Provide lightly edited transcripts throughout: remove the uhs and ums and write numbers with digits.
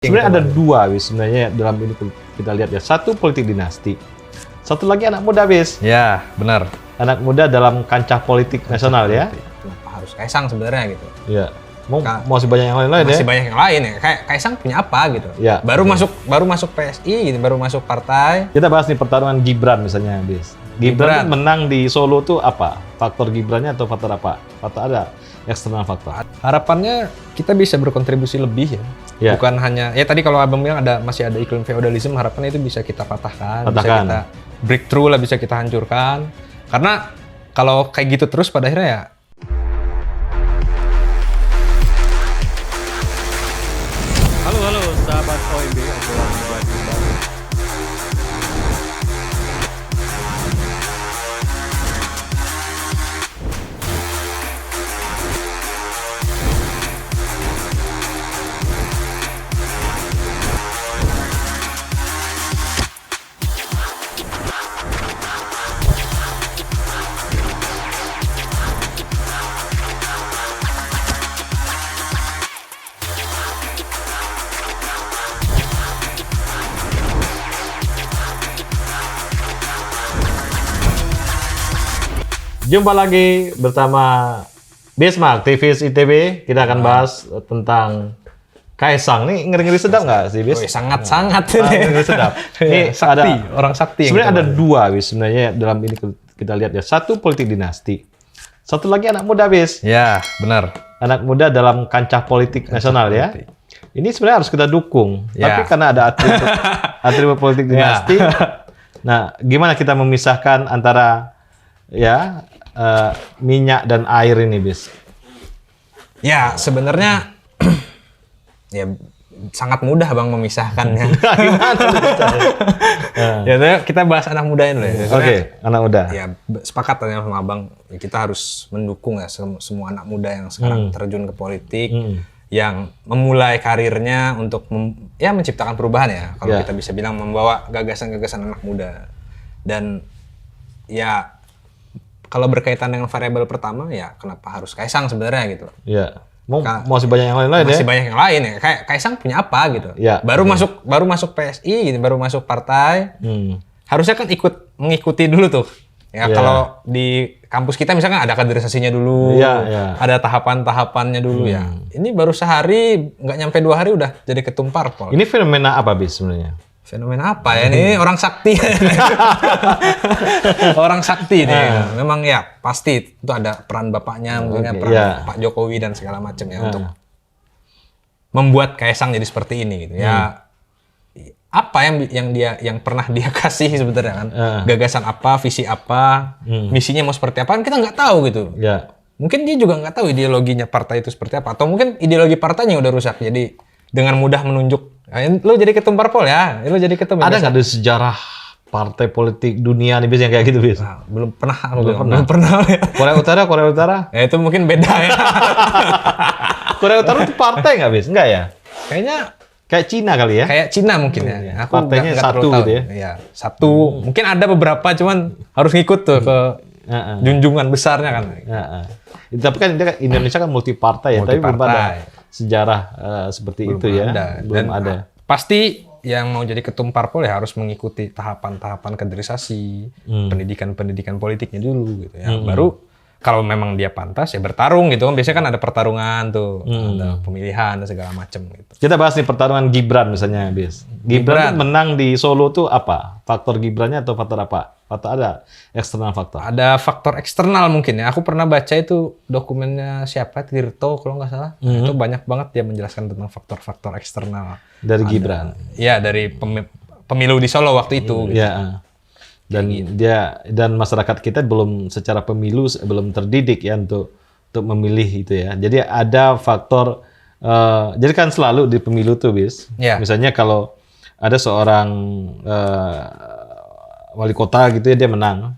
Sebenarnya ada dua, Wis. Sebenarnya dalam ini kita lihat ya. Satu politik dinasti, satu lagi anak muda, Wis. Ya, benar. Anak muda dalam kancah politik nasional ya. Kenapa harus Kaisang sebenarnya gitu? Ya. Masih banyak yang lain-lain ya. Masih banyak yang lain ya. Kayak Kaisang punya apa gitu? Ya. Baru masuk PSI gitu, baru masuk partai. Kita bahas nih pertarungan Gibran misalnya, Wis. Gibran menang di Solo tuh apa? Faktor Gibrannya atau faktor apa? Faktor ada eksternal faktor. Harapannya kita bisa berkontribusi lebih ya. Ya. Bukan hanya ya tadi kalau Abang bilang masih ada iklim feodalisme, harapannya itu bisa kita patahkan, bisa kita breakthrough lah, bisa kita hancurkan. Karena kalau kayak gitu terus pada akhirnya ya Halo sahabat OMB, obrolan buat kembali. Jumpa lagi bersama Bisma, aktivis ITB. Kita akan bahas tentang Kaisang. Nih ngeri-ngeri sedap nggak sih, Bis? sangat-sangat Ngeri sedap. Ini sakti, orang sakti. Sebenarnya ada dua, Bis. Sebenarnya dalam ini kita lihat ya. Satu politik dinasti, satu lagi anak muda, Bis. Ya, benar. Anak muda dalam kancah politik nasional ya. Ini sebenarnya harus kita dukung. Ya. Tapi karena ada atribut politik dinasti, nah gimana kita memisahkan antara ya minyak dan air ini, Bis? Ya, sebenarnya ya sangat mudah Bang memisahkannya. Ya, kita bahas anak muda ini ya. Oke, anak muda. Ya, sepakat tanya sama Abang, ya, kita harus mendukung ya semua anak muda yang sekarang terjun ke politik, yang memulai karirnya untuk menciptakan perubahan ya. Kalau kita bisa bilang membawa gagasan-gagasan anak muda. Dan ya kalau berkaitan dengan variabel pertama ya kenapa harus Kaisang sebenarnya gitu. Ya. Masih banyak yang lain-lain ya. Masih banyak yang lain ya. Kayak Kaisang punya apa gitu. Ya. Baru masuk PSI gitu, baru masuk partai. Harusnya kan mengikuti dulu tuh. Ya, kalau di kampus kita misalkan ada kaderisasinya dulu. Ada tahapan-tahapannya dulu ya. Ini baru sehari, nggak nyampe 2 hari udah jadi ketum parpol. Ini fenomena apa, Bis, sebenarnya? Fenomena apa ya? Ini orang sakti. Orang sakti nih. Memang ya pasti itu ada peran bapaknya, mungkin peran Pak Jokowi dan segala macam ya untuk membuat Kaisang jadi seperti ini gitu. Ya apa yang pernah dia kasih sebenarnya kan? Gagasan apa, visi apa, misinya mau seperti apa kan kita nggak tahu gitu. Ya. Mungkin dia juga nggak tahu ideologinya partai itu seperti apa, atau mungkin ideologi partainya udah rusak. Jadi dengan mudah menunjuk lo jadi ketum parpol ya, lo jadi ketum. Ada nggak di sejarah partai politik dunia nih, Bis, yang kayak gitu, Bis? Nah, belum pernah. Korea Utara? Ya itu mungkin beda ya. Korea Utara itu partai nggak, Bis? Enggak ya? Kayaknya kayak Cina kali ya? Kayak Cina mungkin ya. Aku partainya nggak satu terlalu tahu. gitu ya? Iya, satu. Mungkin ada beberapa, cuman harus ngikut tuh ke junjungan besarnya kan. Tapi kan Indonesia kan multi partai ya, tapi belum ada sejarah seperti belum itu ya. Belum ada. Pasti yang mau jadi ketum parpol ya harus mengikuti tahapan-tahapan kaderisasi, pendidikan politiknya dulu gitu ya. Baru kalau memang dia pantas ya bertarung gitu kan. Biasanya kan ada pertarungan tuh, ada pemilihan dan segala macam gitu. Kita bahas nih pertarungan Gibran misalnya, Bis. Gibran menang di Solo tuh apa? Faktor Gibrannya atau faktor apa? Faktor ada eksternal faktor. Ada faktor eksternal mungkin ya. Aku pernah baca itu dokumennya siapa, Tirto kalau nggak salah. Itu banyak banget dia menjelaskan tentang faktor-faktor eksternal dari Gibran. Iya, dari pemilu di Solo waktu itu. Iya. Dan dan masyarakat kita belum secara pemilu belum terdidik ya untuk memilih itu ya. Jadi ada faktor jadi kan selalu di pemilu tuh, Bis. Misalnya kalau ada seorang wali kota gitu ya, dia menang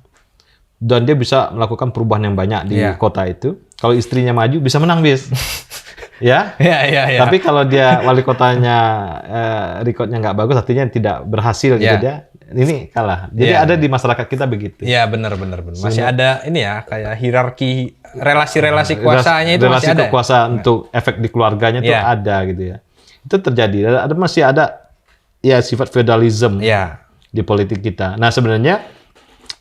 dan dia bisa melakukan perubahan yang banyak di kota itu. Kalau istrinya maju bisa menang, Bis. Ya. Tapi kalau dia wali kotanya recordnya nggak bagus, artinya tidak berhasil gitu dia. Ini kalah. Jadi ada di masyarakat kita begitu. Iya, benar. Masih ada ini ya, kayak hierarki relasi-relasi kuasanya itu relasi masih ada. Relasi kekuasaan untuk efek di keluarganya tuh ada gitu ya. Itu terjadi. Masih ada ya sifat feudalisme di politik kita. Nah sebenarnya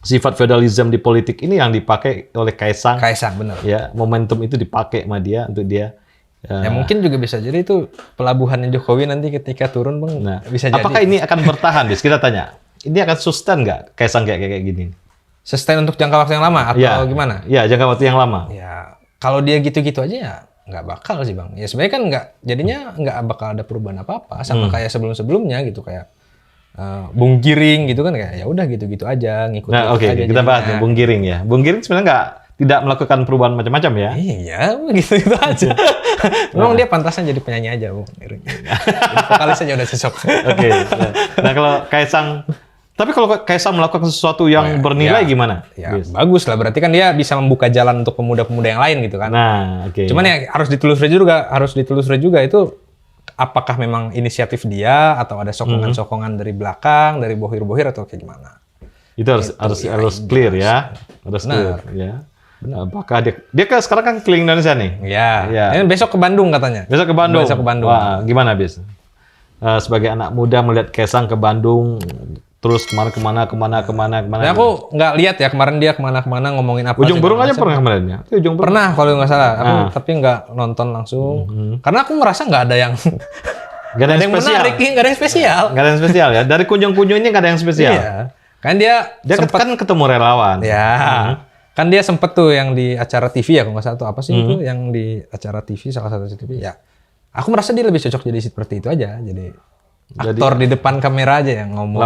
sifat feudalisme di politik ini yang dipakai oleh Kaisang. Kaisang, benar. Ya, momentum itu dipakai sama dia untuk dia. Ya mungkin juga bisa jadi itu pelabuhannya Jokowi nanti ketika turun, Bang. Nah, bisa jadi. apakah ini akan bertahan, Bis? Kita tanya. Ini akan sustain nggak Kaisang kayak gini? Sustain untuk jangka waktu yang lama atau gimana? Ya, jangka waktu yang lama. Ya, kalau dia gitu-gitu aja ya nggak bakal sih, Bang. Ya sebenarnya kan jadinya nggak bakal ada perubahan apa-apa sama kayak sebelum-sebelumnya gitu, kayak Bung Giring gitu kan, kayak ya udah gitu-gitu aja, ngikut Nah, oke, kita bahas nih Bung Giring ya. Bung Giring sebenarnya tidak melakukan perubahan macam-macam ya. Iya, gitu-gitu aja. Memang dia pantasnya jadi penyanyi aja, Bung Giring. Jadi vokalis aja udah cocok. Oke. Nah, kalau kalau Kaisang melakukan sesuatu yang bernilai gimana? Ya, bagus lah. Berarti kan dia bisa membuka jalan untuk pemuda-pemuda yang lain gitu kan. Nah, oke. Cuman ya harus ditelusuri juga itu apakah memang inisiatif dia atau ada sokongan-sokongan dari belakang, dari bohir-bohir atau kayak gimana. Itu harus clear ya. Harus clear ya. Benar. Apakah dia sekarang kan keliling Indonesia nih? Iya. Ya. Ini besok ke Bandung katanya. Besok ke Bandung. Wah, gimana, Bis? Sebagai anak muda melihat Kaisang ke Bandung, terus kemana. Nah, aku nggak lihat ya kemarin dia kemana-kemana ngomongin apa. Ujung Berung aja pernah kemarin ya? Pernah kalau nggak salah. Aku tapi nggak nonton langsung. Karena aku merasa nggak ada yang nggak ada yang menarik, nggak ada yang spesial. Nggak ada yang spesial ya. Dari kunjung-kunjung ini nggak ada yang spesial. Iya. Kan dia kan ketemu relawan. Ya. Kan dia sempet tuh yang di acara TV ya, kalau nggak salah tuh apa sih itu yang di acara TV, salah satu TV ya. Aku merasa dia lebih cocok jadi seperti itu aja, jadi aktor di depan kamera aja yang ngomong.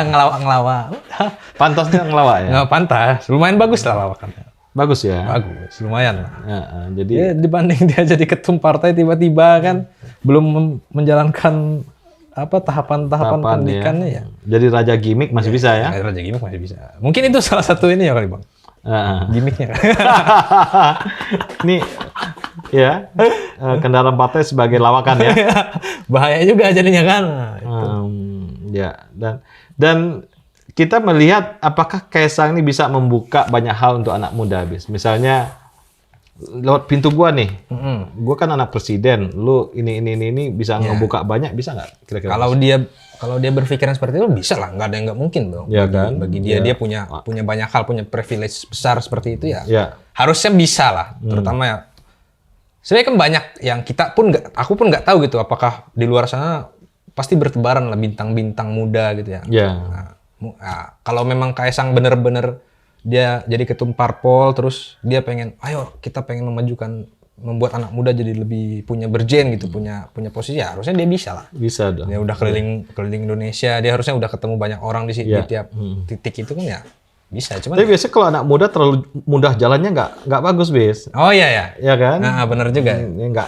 Ngelawak. Pantasnya ngelawak ya? Nggak pantas, lumayan bagus lah lawakannya. Bagus ya? Bagus, lumayan lah. Jadi ya, dibanding dia jadi ketum partai tiba-tiba kan belum menjalankan tahapan pendidikannya ya. Jadi raja gimmick masih bisa ya? Raja gimmick masih bisa. Mungkin itu salah satu ini ya kali, Bang. Gimmicknya. Ini ya kendaraan partai sebagai lawakan ya. Bahaya juga jadinya kan. Ya, dan kita melihat apakah Kaisang ini bisa membuka banyak hal untuk anak muda, Bis. Misalnya lewat pintu gua nih, gua kan anak presiden, lu ini bisa ngebuka banyak, bisa nggak kira-kira? Kalau dia berpikiran seperti itu bisa lah, nggak ada yang nggak mungkin dong. Ya, bagi dia dia punya banyak hal, punya privilege besar seperti itu ya. Harusnya bisa lah, terutama ya. Sebenarnya kan banyak yang aku pun nggak tahu gitu, apakah di luar sana pasti bertebaran lah bintang-bintang muda gitu ya. Nah, kalau memang Kaisang bener-bener dia jadi ketum parpol, terus dia kita pengen membuat anak muda jadi lebih punya berjen gitu, punya posisi, ya harusnya dia bisa lah. Bisa dong. Dia udah keliling Indonesia, dia harusnya udah ketemu banyak orang di tiap titik itu kan ya. Bisa, cuman. Tapi biasanya kalau anak muda terlalu mudah jalannya nggak bagus, Bis. Oh iya. Ya kan? Nah, benar juga. Nggak.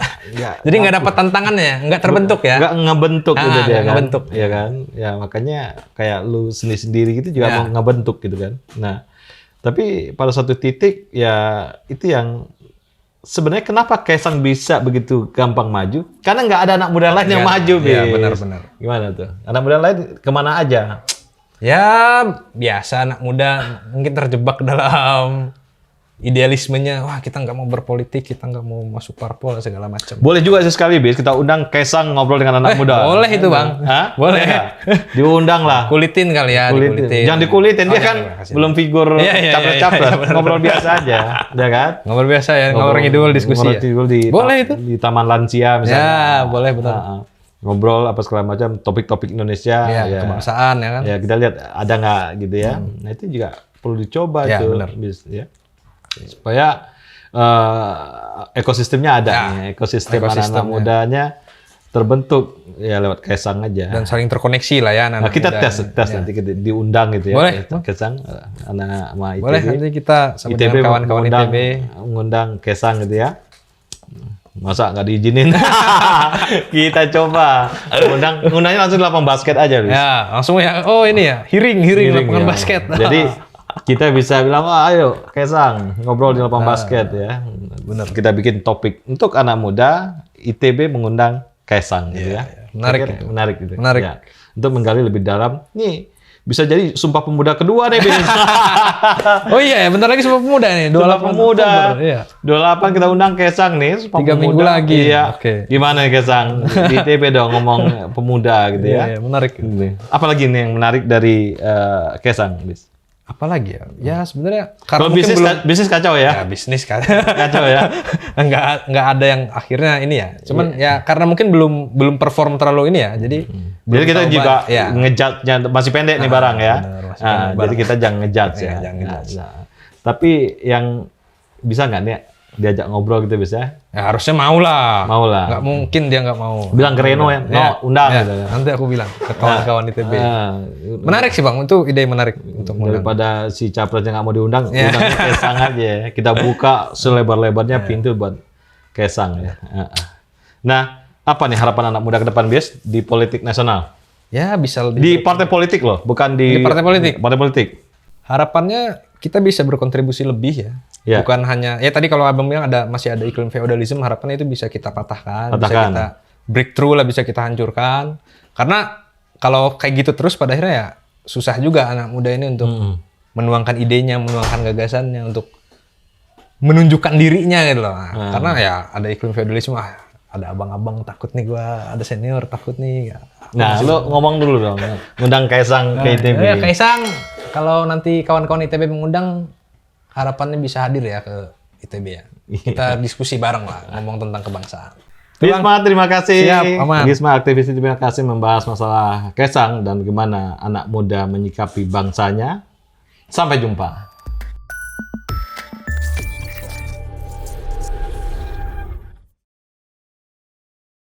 Jadi nggak dapat tantangannya, nggak terbentuk ya? Nggak ngebentuk gitu dia kan? Ngebentuk. Ya kan? Ya makanya kayak lu sendiri gitu juga mau ngebentuk gitu kan. Nah, tapi pada satu titik ya itu yang sebenarnya kenapa Kaisang bisa begitu gampang maju? Karena nggak ada anak muda lain yang maju, Bis. Iya, benar. Gimana tuh? Anak muda lain kemana aja? Ya, biasa anak muda mungkin terjebak dalam idealismenya. Wah, kita nggak mau berpolitik, kita nggak mau masuk parpol, segala macam. Boleh juga sekali, Bis. Kita undang Kaisang ngobrol dengan anak muda. Boleh itu, Bang. Hah? Boleh. Diundang lah. Kulitin kali ya, dikulitin. Jangan dikulitin, dia kan belum figur capres-capres. Ngobrol biasa aja, ya kan? Ngobrol biasa ya, ngobrol ngidul diskusi. Boleh itu. Di Taman Lansia misalnya. Ya, boleh, betul. Ngobrol apa segala macam, topik-topik Indonesia, kebangsaan ya kan. Ya, kita lihat ada nggak gitu ya. Nah, itu juga perlu dicoba tuh. Benar. Ya. Supaya ekosistemnya ada nih, ekosistem anak mudanya terbentuk ya lewat Kaisang aja. Dan saling terkoneksi lah ya anak-anak kita muda. tes nanti kita diundang gitu ya. Boleh. Kaisang anak sama ITB. Boleh, nanti kita sama ITB kawan-kawan ITB mengundang Kaisang gitu ya. Masa nggak diizinin? Kita coba ngundangnya langsung di lapangan basket aja, Bis. Ya, langsung ya. Oh ini ya, hearing lapangan basket. Jadi kita bisa bilang, ayo Kaisang ngobrol di lapangan basket ya. Benar. Kita bikin topik untuk anak muda, ITB mengundang Kaisang gitu ya. Menarik gitu. Menarik. Ya. Untuk menggali lebih dalam. Nih bisa jadi Sumpah Pemuda kedua nih, Bis. Oh iya, bentar lagi Sumpah Pemuda nih, 28 Sumpah Pemuda. Oktober, iya. 28 kita undang Kesang nih, Sumpah 3 minggu Pemuda. lagi. Iya. Oke. Gimana nih Kesang? Di ITB dong ngomong pemuda gitu ya. Iya, menarik. Apalagi nih yang menarik dari Kesang, Bis? Apalagi ya? Ya sebenarnya Kalau bisnis kacau ya? Ya bisnis kan. Kacau ya? Nggak ada yang akhirnya ini ya. Cuman ya karena mungkin belum perform terlalu ini ya. Jadi kita juga ya. ngejudge-nya masih pendek nih barang ya. Bener, masih pendek Jadi kita jangan ngejudge ya. Jangan ngejudge. Tapi yang bisa nggak nih diajak ngobrol gitu bisa? Ya harusnya mau lah. Mau lah. Nggak mungkin dia nggak mau. Bilang ke Reno ya, undang ya, gitu ya. Nanti aku bilang ke kawan-kawan ITB. Menarik sih Bang, itu ide menarik untuk mengundang. Daripada si capresnya nggak mau diundang, undangnya Kesang aja ya. Kita buka selebar-lebarnya pintu buat Kesang ya. Nah, apa nih harapan anak muda ke depan, Bis, di politik nasional? Ya bisa lebih. Di partai politik loh, bukan di partai politik. Partai politik. Harapannya kita bisa berkontribusi lebih ya. Ya. Bukan hanya ya tadi kalau Abang bilang masih ada iklim feodalisme, harapannya itu bisa kita patahkan, bisa kita breakthrough lah, bisa kita hancurkan. Karena kalau kayak gitu terus pada akhirnya ya susah juga anak muda ini untuk menuangkan idenya, menuangkan gagasannya, untuk menunjukkan dirinya gitu loh. Karena ya ada iklim feodalisme, ada abang-abang takut nih gua, ada senior takut nih. Nah, lo ngomong dulu dong, ngundang Kaisang ke ITB. Ya, Kaisang, kalau nanti kawan-kawan ITB mengundang, harapannya bisa hadir ya ke ITB ya. Kita diskusi bareng lah, ngomong tentang kebangsaan. Gisma, terima kasih. Siap, aman. Gisma, aktivis terima kasih membahas masalah Kaisang dan gimana anak muda menyikapi bangsanya. Sampai jumpa.